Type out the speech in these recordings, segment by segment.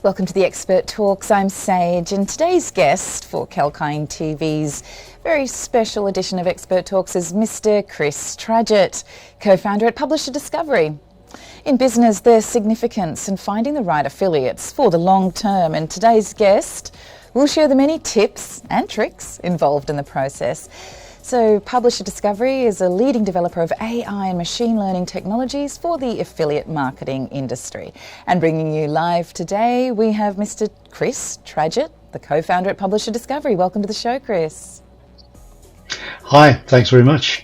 Welcome to the Expert Talks. I'm Sage, and today's guest for Kalkine TV's very special edition of Expert Talks is Mr Chris Tradgett, co-founder at Publisher Discovery. In business, there's significance in finding the right affiliates for the long term, and today's guest will share the many tips and tricks involved in the process. So Publisher Discovery is a leading developer of AI and machine learning technologies for the affiliate marketing industry. And bringing you live today, we have Mr Chris Tradgett, the co-founder at Publisher Discovery. Welcome to the show, Chris. Hi, thanks very much.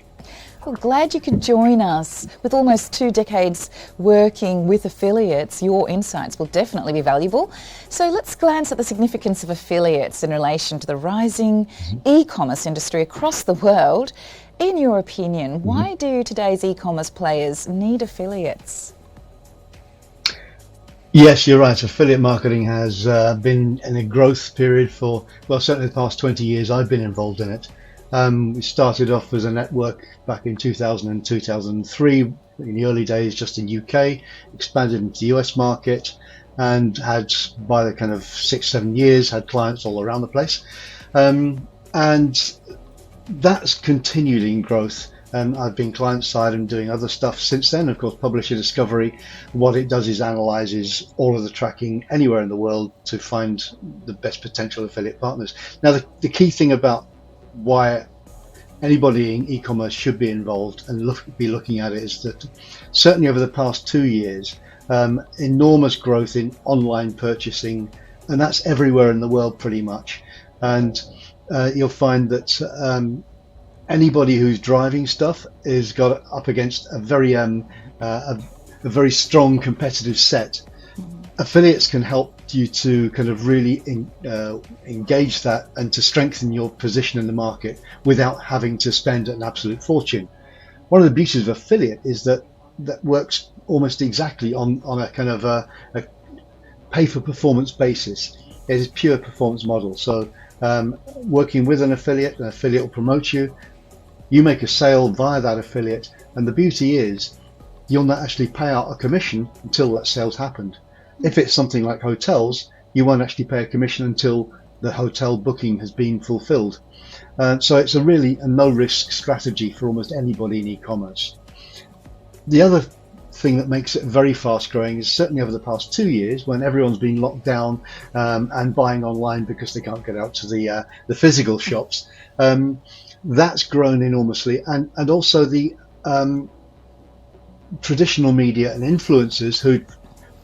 Well, glad you could join us. With almost 2 decades working with affiliates, your insights will definitely be valuable. So let's glance at the significance of affiliates in relation to the rising e-commerce industry across the world. In your opinion, why do today's e-commerce players need affiliates? Yes, you're right. Affiliate marketing has been in a growth period for, well, certainly the past 20 years I've been involved in it. We started off as a network back in 2000 and 2003, in the early days just in UK, expanded into the US market, and had, by the kind of 6-7 years, had clients all around the place. And that's continued in growth. And I've been client side and doing other stuff since then. Of course, Publisher Discovery, what it does is analyzes all of the tracking anywhere in the world to find the best potential affiliate partners. Now, the key thing about why anybody in e-commerce should be involved and be looking at it is that certainly over the past 2 years, enormous growth in online purchasing, and that's everywhere in the world pretty much. And you'll find that anybody who's driving stuff is got up against a very strong competitive set. Affiliates can help you to kind of really engage that and to strengthen your position in the market without having to spend an absolute fortune. One of the beauties of affiliate is that works almost exactly on a kind of a pay for performance basis. It is pure performance model. So working with an affiliate will promote you. You make a sale via that affiliate, and the beauty is you'll not actually pay out a commission until that sale's happened. If it's something like hotels, you won't actually pay a commission until the hotel booking has been fulfilled. So it's a really a no-risk strategy for almost anybody in e-commerce. The other thing that makes it very fast-growing is certainly over the past 2 years, when everyone's been locked down and buying online because they can't get out to the physical shops. That's grown enormously, and also the traditional media and influencers who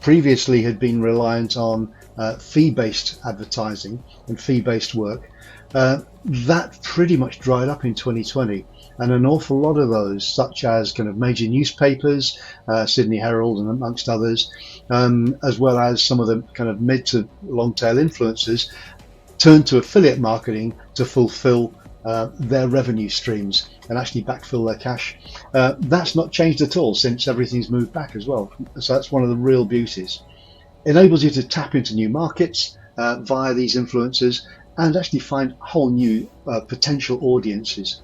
previously had been reliant on fee-based advertising and fee-based work. That pretty much dried up in 2020, and an awful lot of those, such as kind of major newspapers, Sydney Herald and amongst others, as well as some of the kind of mid to long tail influencers, turned to affiliate marketing to fulfill their revenue streams and actually backfill their cash. That's not changed at all since everything's moved back as well. So that's one of the real beauties. Enables you to tap into new markets via these influencers and actually find whole new potential audiences.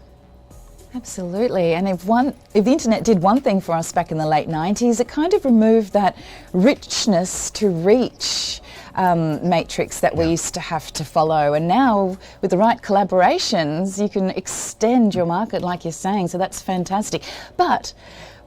Absolutely, and if the internet did one thing for us back in the late 90s, it kind of removed that richness to reach matrix that we used to have to follow, and now with the right collaborations you can extend your market like you're saying, so that's fantastic. But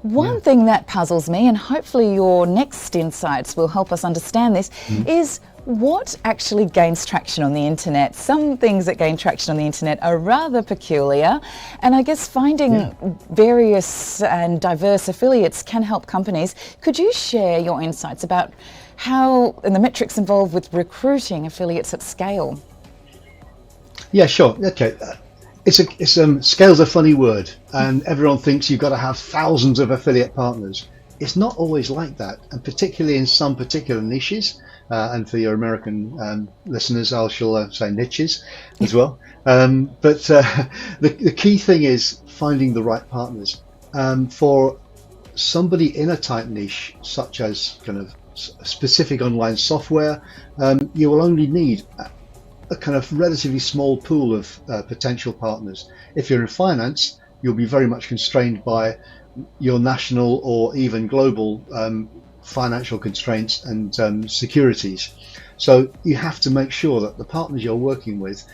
one thing that puzzles me, and hopefully your next insights will help us understand this, is what actually gains traction on the internet. Some things that gain traction on the internet are rather peculiar, and I guess finding various and diverse affiliates can help companies. Could you share your insights about how, and the metrics involved with recruiting affiliates at scale? Yeah, sure. Okay. Scale's a funny word, and everyone thinks you've got to have thousands of affiliate partners. It's not always like that, and particularly in some particular niches. And for your American listeners, I shall say niches as well. But the key thing is finding the right partners. For somebody in a tight niche, such as kind of specific online software, you will only need a kind of relatively small pool of potential partners. If you're in finance, you'll be very much constrained by your national or even global financial constraints and securities. So you have to make sure that the partners you're working with,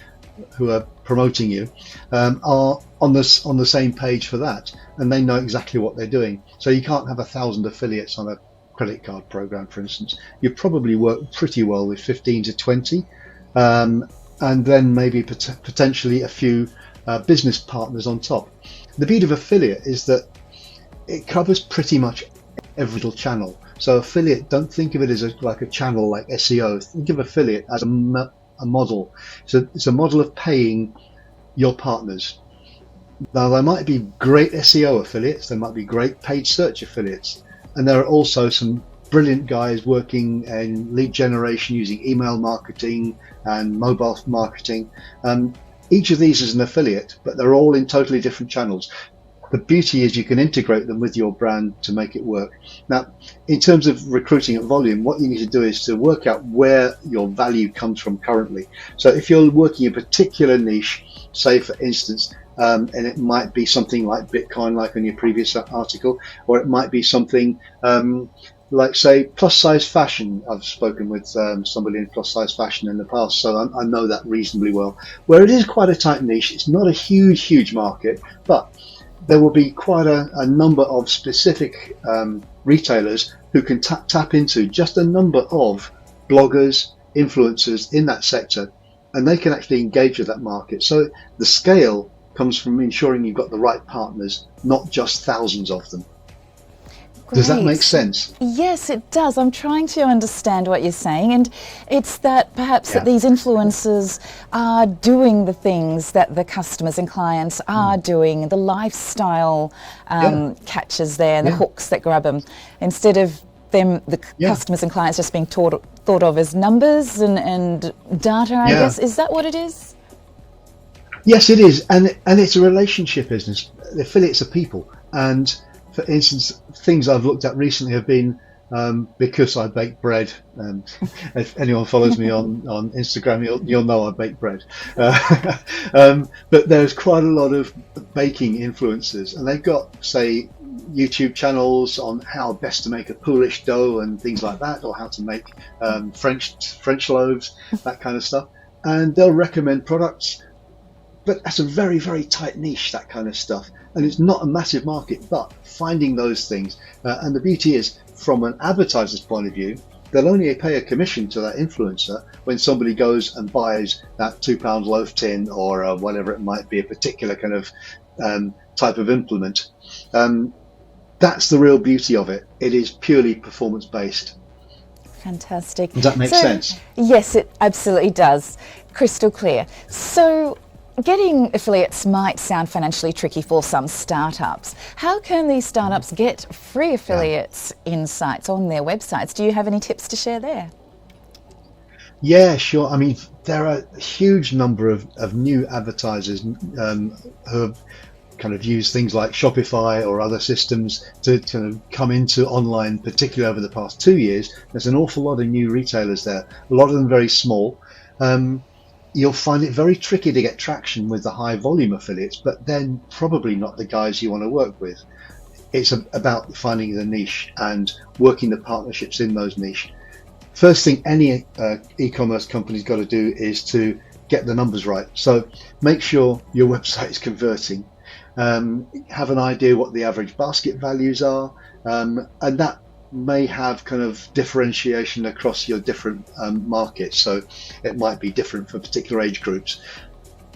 who are promoting you, are on the same page for that, and they know exactly what they're doing. So you can't have 1,000 affiliates on a credit card program, for instance. You probably work pretty well with 15 to 20, and then maybe potentially a few business partners on top. The beauty of affiliate is that it covers pretty much every little channel. So affiliate, don't think of it as like a channel like SEO. Think of affiliate as a model. So it's a model of paying your partners. Now, there might be great SEO affiliates, there might be great paid search affiliates, and there are also some brilliant guys working in lead generation using email marketing and mobile marketing. Each of these is an affiliate, but they're all in totally different channels. The beauty is you can integrate them with your brand to make it work. Now, in terms of recruiting at volume, what you need to do is to work out where your value comes from currently. So if you're working a particular niche, say for instance, and it might be something like Bitcoin, like on your previous article, or it might be something like, say, plus size fashion. I've spoken with somebody in plus size fashion in the past, so I know that reasonably well. Where it is quite a tight niche, it's not a huge market, but there will be quite a number of specific retailers who can tap into just a number of bloggers, influencers in that sector, and they can actually engage with that market. So the scale comes from ensuring you've got the right partners, not just thousands of them. Great. Does that make sense? Yes, it does. I'm trying to understand what you're saying, and it's that perhaps that these influencers are doing the things that the customers and clients are doing, the lifestyle catches there, and the hooks that grab them, instead of them, the customers and clients just being thought of as numbers and data, I guess. Is that what it is? Yes, it is, and it's a relationship business. The affiliates are people, and for instance, things I've looked at recently have been because I bake bread. If anyone follows me on Instagram, you'll know I bake bread. But there's quite a lot of baking influencers, and they've got, say, YouTube channels on how best to make a Polish dough and things like that, or how to make French loaves, that kind of stuff. And they'll recommend products, but that's a very tight niche, that kind of stuff. And it's not a massive market, but finding those things. And the beauty is, from an advertiser's point of view, they'll only pay a commission to that influencer when somebody goes and buys that £2 loaf tin, or whatever it might be, a particular kind of type of implement. That's the real beauty of it. It is purely performance based. Fantastic. Does that make sense? Yes, it absolutely does. Crystal clear. So, getting affiliates might sound financially tricky for some startups. How can these startups get free affiliates insights on their websites? Do you have any tips to share there? Yeah, sure. I mean, there are a huge number of new advertisers who have kind of used things like Shopify or other systems to kind of come into online, particularly over the past 2 years. There's an awful lot of new retailers there, a lot of them very small. You'll find it very tricky to get traction with the high volume affiliates, but then probably not the guys you want to work with. It's about finding the niche and working the partnerships in those niche. First thing any e-commerce company's got to do is to get the numbers right. So make sure your website is converting. Have an idea what the average basket values are, and that may have kind of differentiation across your different markets. So it might be different for particular age groups.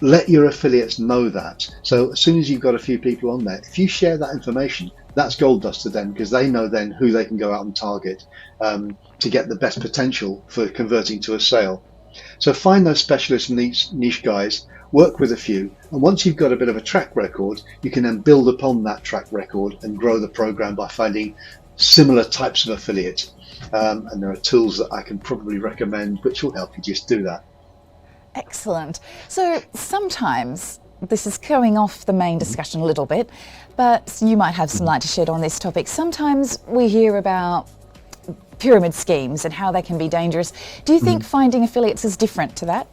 Let your affiliates know that. So as soon as you've got a few people on there, if you share that information, that's gold dust to them, because they know then who they can go out and target to get the best potential for converting to a sale. So find those specialist niche guys, work with a few, and once you've got a bit of a track record, you can then build upon that track record and grow the program by finding similar types of affiliate. And there are tools that I can probably recommend which will help you just do that. Excellent. So sometimes, this is going off the main discussion a little bit, but you might have some light to shed on this topic. Sometimes we hear about pyramid schemes and how they can be dangerous. Do you think finding affiliates is different to that?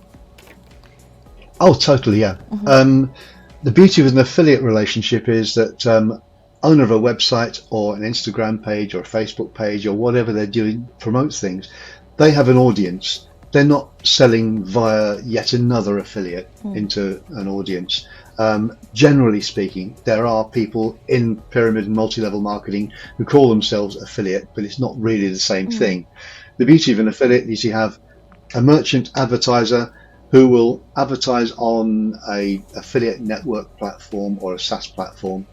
Oh, totally, yeah. The beauty of an affiliate relationship is that owner of a website or an Instagram page or a Facebook page or whatever they're doing promotes things, they have an audience. They're not selling via yet another affiliate into an audience. Generally speaking, there are people in pyramid and multi-level marketing who call themselves affiliate, but it's not really the same thing. The beauty of an affiliate is you have a merchant advertiser who will advertise on a affiliate network platform or a SaaS platform.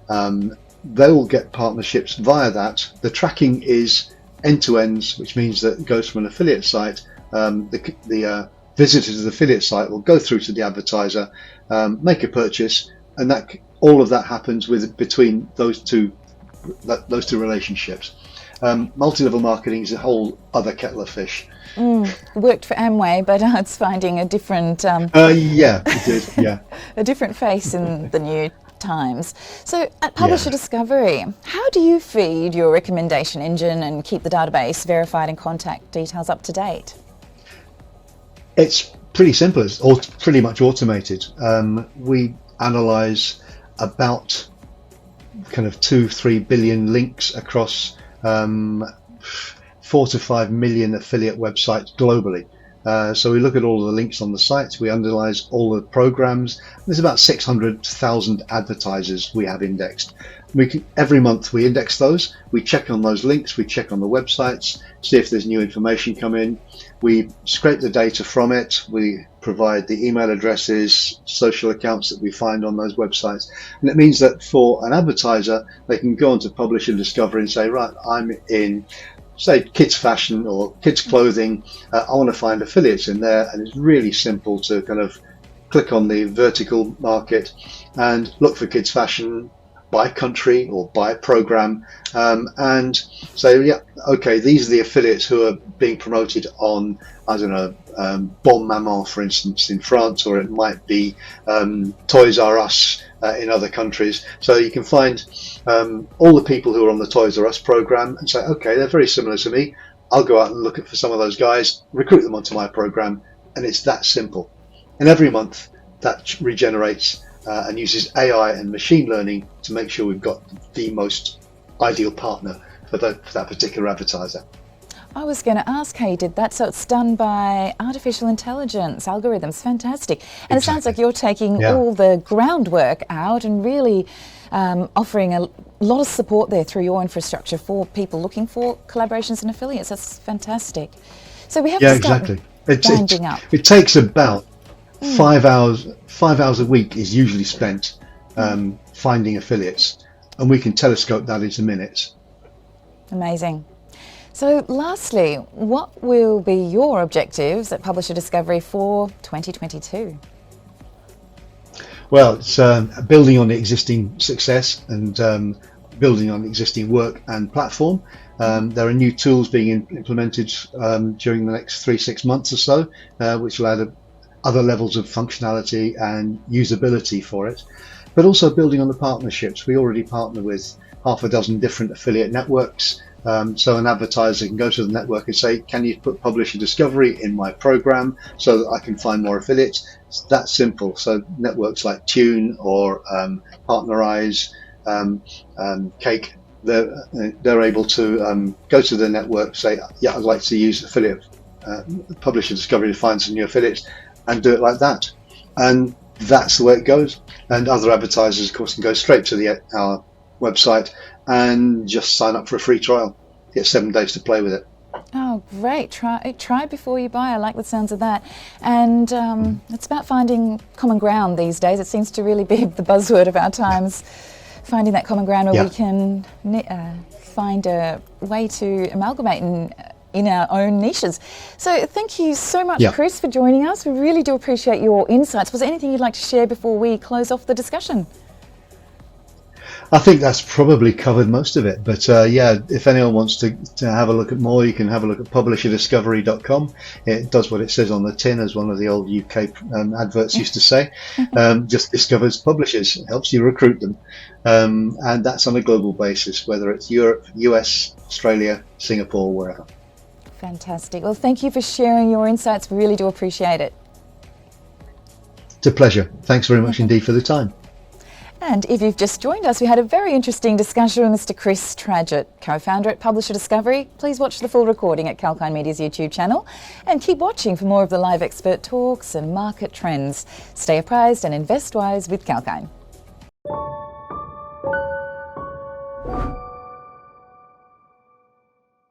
They will get partnerships via that. The tracking is end-to-end, which means that it goes from an affiliate site. The visitor to the affiliate site will go through to the advertiser, make a purchase, and that all of that happens between those two relationships. Multi-level marketing is a whole other kettle of fish. Worked for Amway, but it's finding a different yeah, it did. Yeah, a different face in the new times. So at Publisher Discovery, how do you feed your recommendation engine and keep the database verified and contact details up to date? It's pretty simple. It's pretty much automated. We analyze about kind of 2-3 billion links across 4 to 5 million affiliate websites globally. So we look at all of the links on the site, we analyze all the programs. There's about 600,000 advertisers we have indexed. Every month we index those, we check on those links, we check on the websites, see if there's new information come in. We scrape the data from it, we provide the email addresses, social accounts that we find on those websites. And it means that for an advertiser, they can go onto Publisher Discovery and say, right, I'm in, say, kids fashion or kids clothing. I want to find affiliates in there, and it's really simple to kind of click on the vertical market and look for kids fashion by country or by program, and say, yeah, okay, these are the affiliates who are being promoted on, I don't know, Bon Maman, for instance, in France, or it might be Toys R Us in other countries. So you can find all the people who are on the Toys R Us program and say, okay, they're very similar to me. I'll go out and look for some of those guys, recruit them onto my program, and it's that simple. And every month that regenerates and uses AI and machine learning to make sure we've got the most ideal partner for that particular advertiser. I was going to ask how you did that. So it's done by artificial intelligence, algorithms. Fantastic. And It sounds like you're taking all the groundwork out and really offering a lot of support there through your infrastructure for people looking for collaborations and affiliates. That's fantastic. So we have to start winding up. It takes about 5 hours. 5 hours a week is usually spent finding affiliates, and we can telescope that into minutes. Amazing. So lastly, what will be your objectives at Publisher Discovery for 2022? Well, it's building on the existing success and building on the existing work and platform. There are new tools being implemented during the next 3-6 months or so, which will add other levels of functionality and usability for it, but also building on the partnerships. We already partner with half a dozen different affiliate networks. So an advertiser can go to the network and say, can you put Publisher Discovery in my program so that I can find more affiliates? It's that simple. So networks like Tune or Partnerize, Cake, they're able to go to the network, say, yeah, I'd like to use affiliate Publisher Discovery to find some new affiliates, and do it like that. And that's the way it goes. And other advertisers, of course, can go straight to our website and just sign up for a free trial. Get 7 days to play with it. Oh, great. Try before you buy. I like the sounds of that. And it's about finding common ground these days. It seems to really be the buzzword of our times, finding that common ground where we can find a way to amalgamate in our own niches. So thank you so much, Chris, for joining us. We really do appreciate your insights. Was there anything you'd like to share before we close off the discussion? I think that's probably covered most of it, but if anyone wants to have a look at more, you can have a look at publisherdiscovery.com. It does what it says on the tin, as one of the old UK adverts used to say. Just discovers publishers, helps you recruit them, and that's on a global basis, whether it's Europe, US, Australia, Singapore, wherever. Fantastic. Well, thank you for sharing your insights. We really do appreciate it. It's a pleasure. Thanks very much indeed for the time. And if you've just joined us, we had a very interesting discussion with Mr Chris Tradgett, co-founder at Publisher Discovery. Please watch the full recording at Kalkine Media's YouTube channel and keep watching for more of the live expert talks and market trends. Stay apprised and invest wise with Kalkine.